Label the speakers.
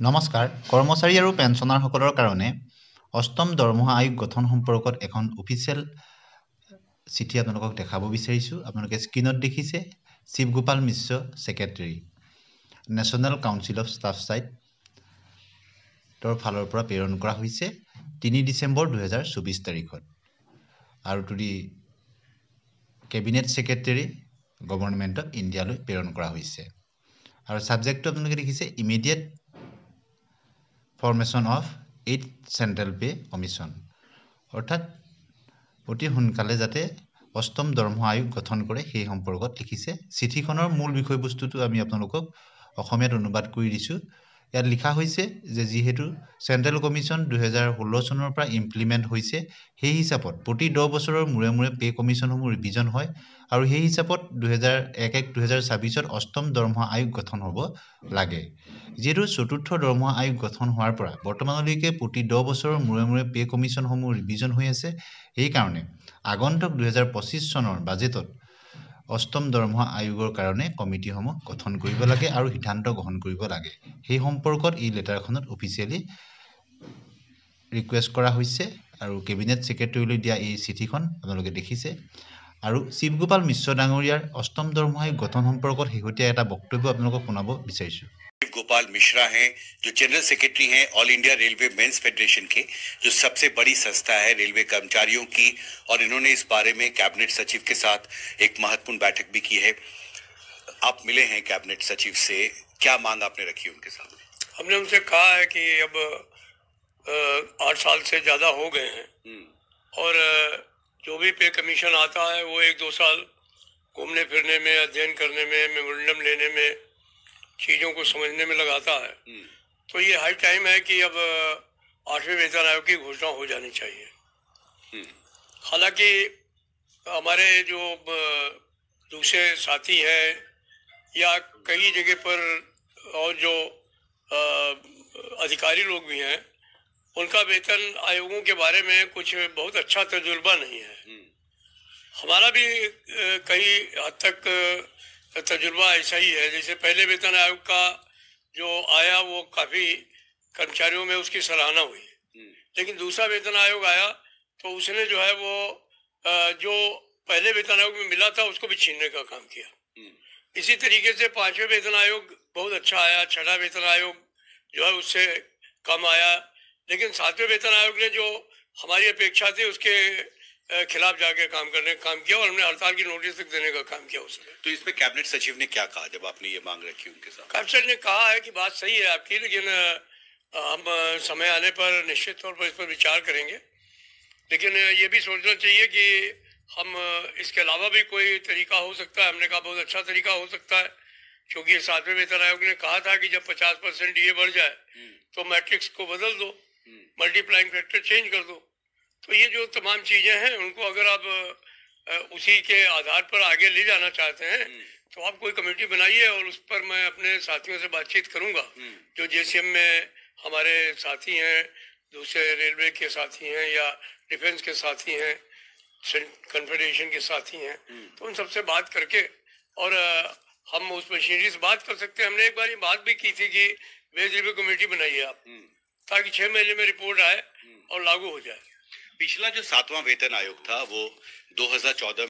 Speaker 1: নমস্কাৰ কৰ্মচাৰী আৰু পেঞ্চনাৰসকলৰ কাৰণে অষ্টম দৰমহা আয়োগ গঠন সম্পৰ্কত এখন অফিচিয়েল চিঠি আপোনালোকক দেখাব বিচাৰিছোঁ। আপোনালোকে স্ক্ৰীনত দেখিছে শিৱগোপাল মিশ্ৰ secretary national council of staff ছাইটৰ ফালৰ পৰা প্ৰেৰণ কৰা হৈছে 3 ডিচেম্বৰ 2024 তাৰিখত আৰু to the cabinet secretary government of ইণ্ডিয়ালৈ প্ৰেৰণ কৰা হৈছে আৰু ছাবজেক্টটো আপোনালোকে দেখিছে immediate formation of 8th central pay commission অৰ্থাৎ অতি সোনকালে যাতে অষ্টম দৰমহা আয়োগ গঠন কৰে সেই সম্পৰ্কত লিখিছে। চিঠিখনৰ মূল বিষয়বস্তুটো আমি আপোনালোকক অসমীয়াত অনুবাদ কৰি দিছোঁ। ইয়াত লিখা হৈছে যে যিহেতু চেণ্ট্ৰেল কমিশ্যন 2016 চনৰ পৰা ইমপ্লিমেণ্ট হৈছে সেই হিচাপত প্ৰতি 10 বছৰৰ মূৰে মূৰে পে কমিশ্যনসমূহ ৰিভিজন হয় আৰু সেই হিচাপত 2001-2026 অষ্টম দৰমহা আয়োগ গঠন হ'ব লাগে। যিহেতু চতুৰ্থ দৰমহা আয়োগ গঠন হোৱাৰ পৰা বৰ্তমানলৈকে প্ৰতি 10 বছৰৰ মূৰে মূৰে পে কমিশ্যনসমূহ ৰিভিজন হৈ আছে। সেইকাৰণে আগন্তুক 2025 চনৰ বাজেটত অষ্টম দৰমহা আয়োগৰ কাৰণে কমিটিসমূহ গঠন কৰিব লাগে আৰু সিদ্ধান্ত গ্ৰহণ কৰিব লাগে। সেই সম্পৰ্কত এই লেটাৰখনত অফিচিয়েলি ৰিকুৱেষ্ট কৰা হৈছে আৰু কেবিনেট সেক্ৰেটাৰীলৈ দিয়া এই চিঠিখন আপোনালোকে দেখিছে আৰু শিৱগোপাল মিশ্ৰ ডাঙৰীয়াৰ অষ্টম দৰমহা আয়োগ গঠন সম্পৰ্কত শেহতীয়া এটা বক্তব্য আপোনালোকক শুনাব বিচাৰিছোঁ।
Speaker 2: गोपाल मिश्रा हैं जो जनरल सेक्रेटरी हैं all India railway men's federation के, जो सबसे बड़ी संस्था है रेलवे कर्मचारियों की, और इन्होंने इस बारे में कैबिनेट सचिव के साथ एक महत्वपूर्ण बैठक भी की है। आप मिले हैं कैबिनेट सचिव से, क्या मांग आपने रखी उनके सामने?
Speaker 3: हमने उनसे कहा है कि अब 8 साल से ज़्यादा हो गए हैं और जो भी पे कमीशन आता है वो 1-2 साल घूमने फिरने में, अध्ययन करने में, मेमोरेंडम लेने में, चीज़ों को समझने में लगाता है। तो ये हाई टाइम है कि अब 8वें वेतन आयोग की घोषणा हो जानी चाहिए। हालांकि हमारे जो दूसरे साथी हैं या कई जगह पर और जो अधिकारी लोग भी हैं उनका वेतन आयोगों के बारे में कुछ बहुत अच्छा तजुर्बा नहीं है। हमारा भी कई हद तक तजुर्बा ऐसा ही है। जैसे पहले वेतन आयोग का जो आया वो काफ़ी कर्मचारियों में उसकी सराहना हुई, लेकिन दूसरा वेतन आयोग आया तो उसने जो है वो जो पहले वेतन आयोग में मिला था उसको भी छीनने का काम किया। इसी तरीके से 5वें वेतन आयोग बहुत अच्छा आया, 6वां वेतन आयोग जो है उससे कम आया, लेकिन 7वें वेतन आयोग ने जो हमारी अपेक्षा थी उसके खिलाफ जाके काम किया और हमने हड़ताल की नोटिस तक देने का काम किया उसमें।
Speaker 2: तो इसमें कैबिनेट सचिव ने क्या कहा जब आपने ये मांग रखी उनके साथ?
Speaker 3: कैबिनेट ने कहा है कि बात सही है आपकी, लेकिन हम समय आने पर निश्चित तौर पर इस पर विचार करेंगे। लेकिन ये भी सोचना चाहिए कि हम इसके अलावा भी कोई तरीका हो सकता है। हमने कहा बहुत अच्छा तरीका हो सकता है, क्योंकि 7वें वेतन आयोग ने कहा था कि जब 50% डीए बढ़ जाए तो मैट्रिक्स को बदल दो, मल्टीप्लाइंग फैक्टर चेंज कर दो। तो ये जो तमाम चीज़ें हैं उनको अगर आप उसी के आधार पर आगे ले जाना चाहते हैं तो आप कोई कमेटी बनाइए और उस पर मैं अपने साथियों से बातचीत करूंगा। जो जेसीएम में हमारे साथी हैं, दूसरे रेलवे के साथी हैं या डिफेंस के साथी हैं, कन्फेडरेशन के साथी हैं, तो उन सबसे बात करके और हम उस मशीनरी से बात कर सकते हैं। हमने एक बार ये बात भी की थी कि वेज रिव्यू कमेटी बनाइए आप, ताकि 6 महीने में रिपोर्ट आए और लागू हो जाए।
Speaker 2: पिछला जो 7वां वेतन आयोग था वो 2014